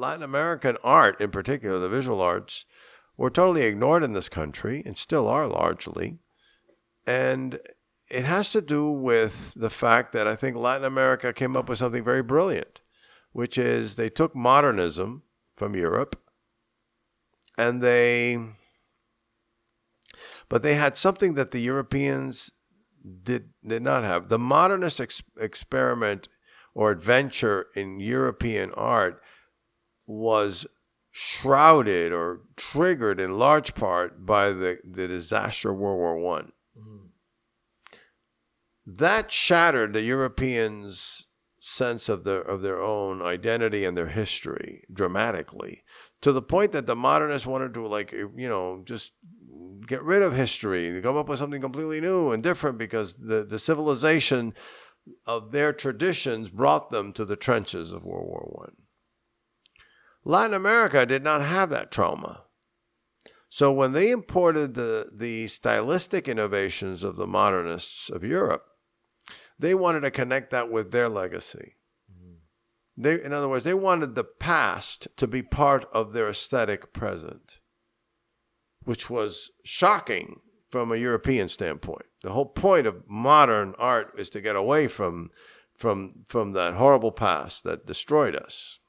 Latin American art, in particular, the visual arts, were totally ignored in this country and still are largely. And it has to do with the fact that I think Latin America came up with something very brilliant, which is they took modernism from Europe and but they had something that the Europeans did not have. The modernist experiment or adventure in European art was shrouded or triggered in large part by the disaster of World War I. Mm-hmm. That shattered the Europeans' sense of their own identity and their history dramatically, to the point that the modernists wanted to just get rid of history and come up with something completely new and different, because the civilization of their traditions brought them to the trenches of World War I. Latin America did not have that trauma. So when they imported the stylistic innovations of the modernists of Europe, they wanted to connect that with their legacy. In other words, they wanted the past to be part of their aesthetic present, which was shocking from a European standpoint. The whole point of modern art is to get away from that horrible past that destroyed us.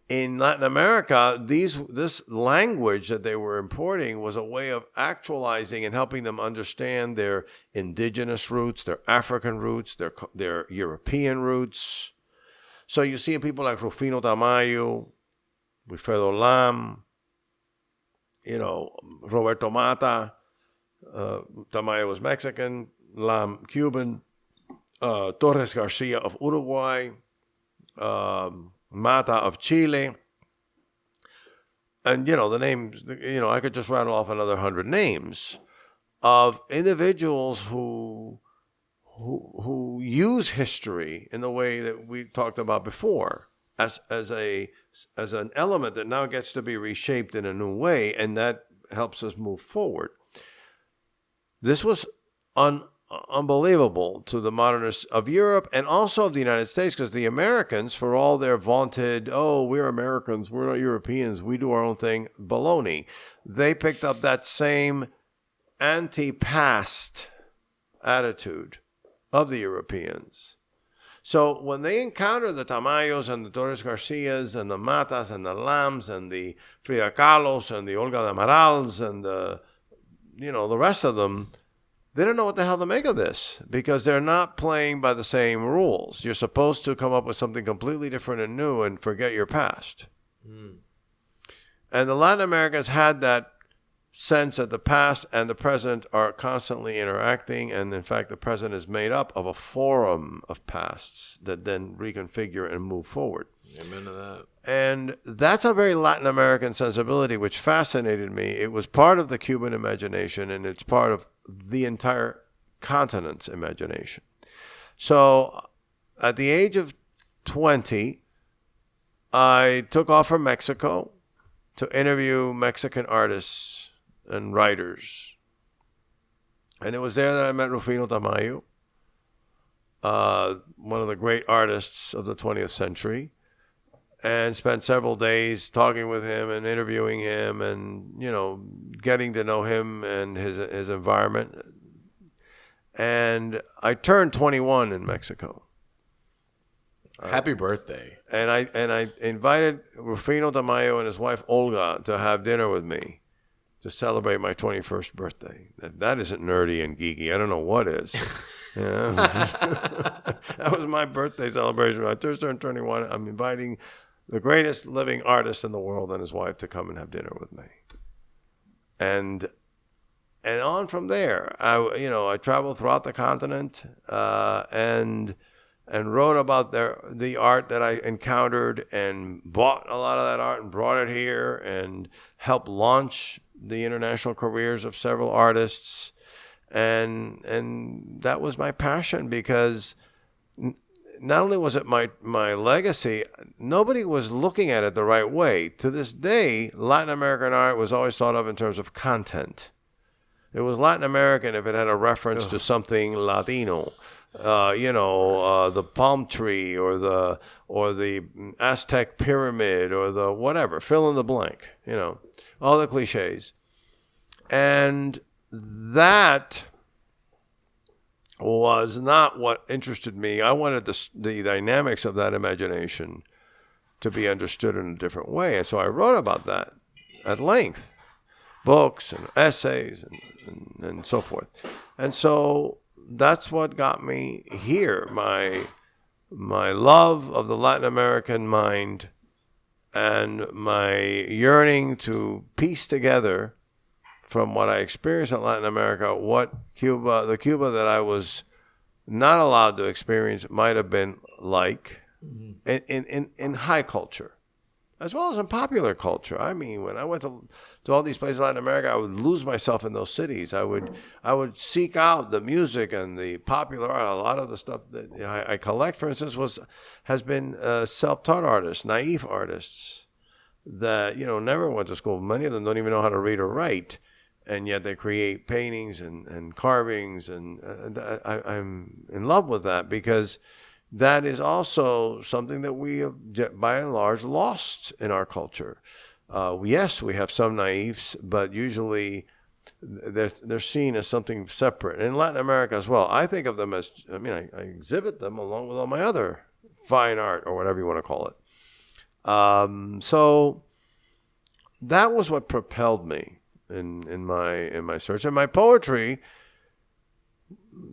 In Latin America, this language that they were importing was a way of actualizing and helping them understand their indigenous roots, their African roots, their European roots. So you see people like Rufino Tamayo, Wilfredo Lam, Roberto Mata. Tamayo was Mexican, Lam Cuban, Torres Garcia of Uruguay, Mata of Chile. And, the names, I could just rattle off another 100 names of individuals who use history in the way that we talked about before as an element that now gets to be reshaped in a new way, and that helps us move forward. This was unbelievable to the modernists of Europe and also of the United States, because the Americans, for all their vaunted, we're Americans, we're not Europeans, we do our own thing, baloney, they picked up that same anti-past attitude of the Europeans. So when they encounter the Tamayos and the Torres Garcias and the Matas and the Lams and the Frida Kahlos and the Olga de Amarals and the rest of them, they don't know what the hell to make of this, because they're not playing by the same rules. You're supposed to come up with something completely different and new and forget your past. Mm. And the Latin Americans had that sense that the past and the present are constantly interacting, and in fact the present is made up of a forum of pasts that then reconfigure and move forward. Amen to that. And that's a very Latin American sensibility which fascinated me. It was part of the Cuban imagination, and it's part of the entire continent's imagination. So at the age of 20, I took off from Mexico to interview Mexican artists and writers. And it was there that I met Rufino Tamayo, one of the great artists of the 20th century, and spent several days talking with him and interviewing him and, getting to know him and his environment. And I turned 21 in Mexico. Happy birthday. And I invited Rufino Tamayo and his wife Olga to have dinner with me to celebrate my 21st birthday. That isn't nerdy and geeky. I don't know what is. That was my birthday celebration. I just turned 21. I'm inviting the greatest living artist in the world and his wife to come and have dinner with me. And on from there, I traveled throughout the continent and wrote about the art that I encountered and bought a lot of that art and brought it here and helped launch the international careers of several artists. And that was my passion, because not only was it my legacy, nobody was looking at it the right way. To this day, Latin American art was always thought of in terms of content. It was Latin American if it had a reference to something Latino. the palm tree or the Aztec pyramid or the whatever, fill in the blank, all the cliches. And that was not what interested me. I wanted the dynamics of that imagination to be understood in a different way. And so I wrote about that at length, books and essays and so forth. And so that's what got me here. My love of the Latin American mind and my yearning to piece together from what I experienced in Latin America, what the Cuba that I was not allowed to experience might have been like in high culture, as well as in popular culture. I mean, when I went to all these places in Latin America, I would lose myself in those cities. I would seek out the music and the popular art. A lot of the stuff that I collect, for instance, has been self-taught artists, naive artists that never went to school. Many of them don't even know how to read or write, and yet they create paintings and carvings, and I'm in love with that, because that is also something that we have, by and large, lost in our culture. Yes, we have some naives, but usually they're seen as something separate. In Latin America as well, I think of them as, I exhibit them along with all my other fine art, or whatever you want to call it. So that was what propelled me in my search. And my poetry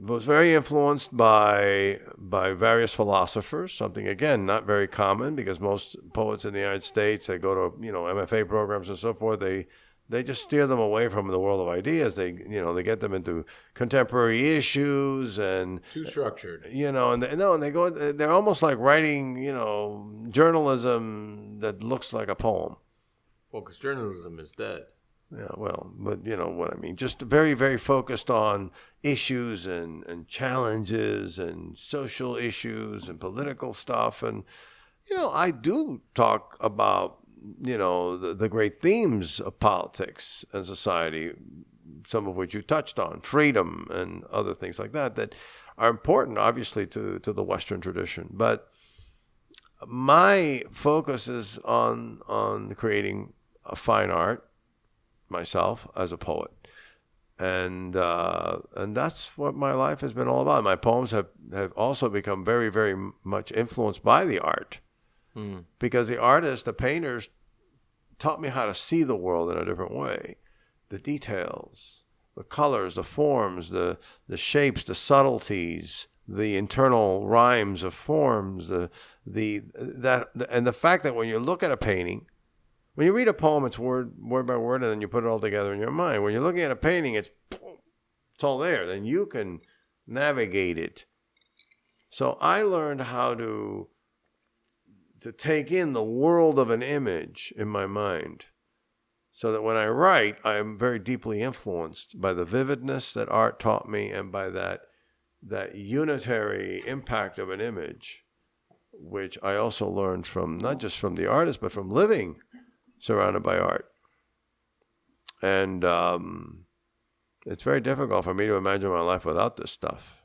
was very influenced by various philosophers, something, again, not very common, because most poets in the United States, they go to, MFA programs and so forth, they just steer them away from the world of ideas. They get them into contemporary issues and too structured. And they're almost like writing, journalism that looks like a poem. Well, because journalism is dead. Yeah, well, but you know what I mean. Just very, very focused on issues and challenges and social issues and political stuff. And, I do talk about, the great themes of politics and society, some of which you touched on, freedom and other things like that are important, obviously, to the Western tradition. But my focus is on creating a fine art, myself as a poet, and that's what my life has been all about. My poems have also become very, very much influenced by the art, because the artists, the painters, taught me how to see the world in a different way. The details, the colors, the forms, the shapes, the subtleties, the internal rhymes of forms, and the fact that when you look at a painting, when you read a poem, it's word by word, and then you put it all together in your mind. When you're looking at a painting, it's all there. Then you can navigate it. So I learned how to take in the world of an image in my mind, so that when I write, I am very deeply influenced by the vividness that art taught me, and by that unitary impact of an image, which I also learned from, not just from the artist, but from living surrounded by art. And it's very difficult for me to imagine my life without this stuff.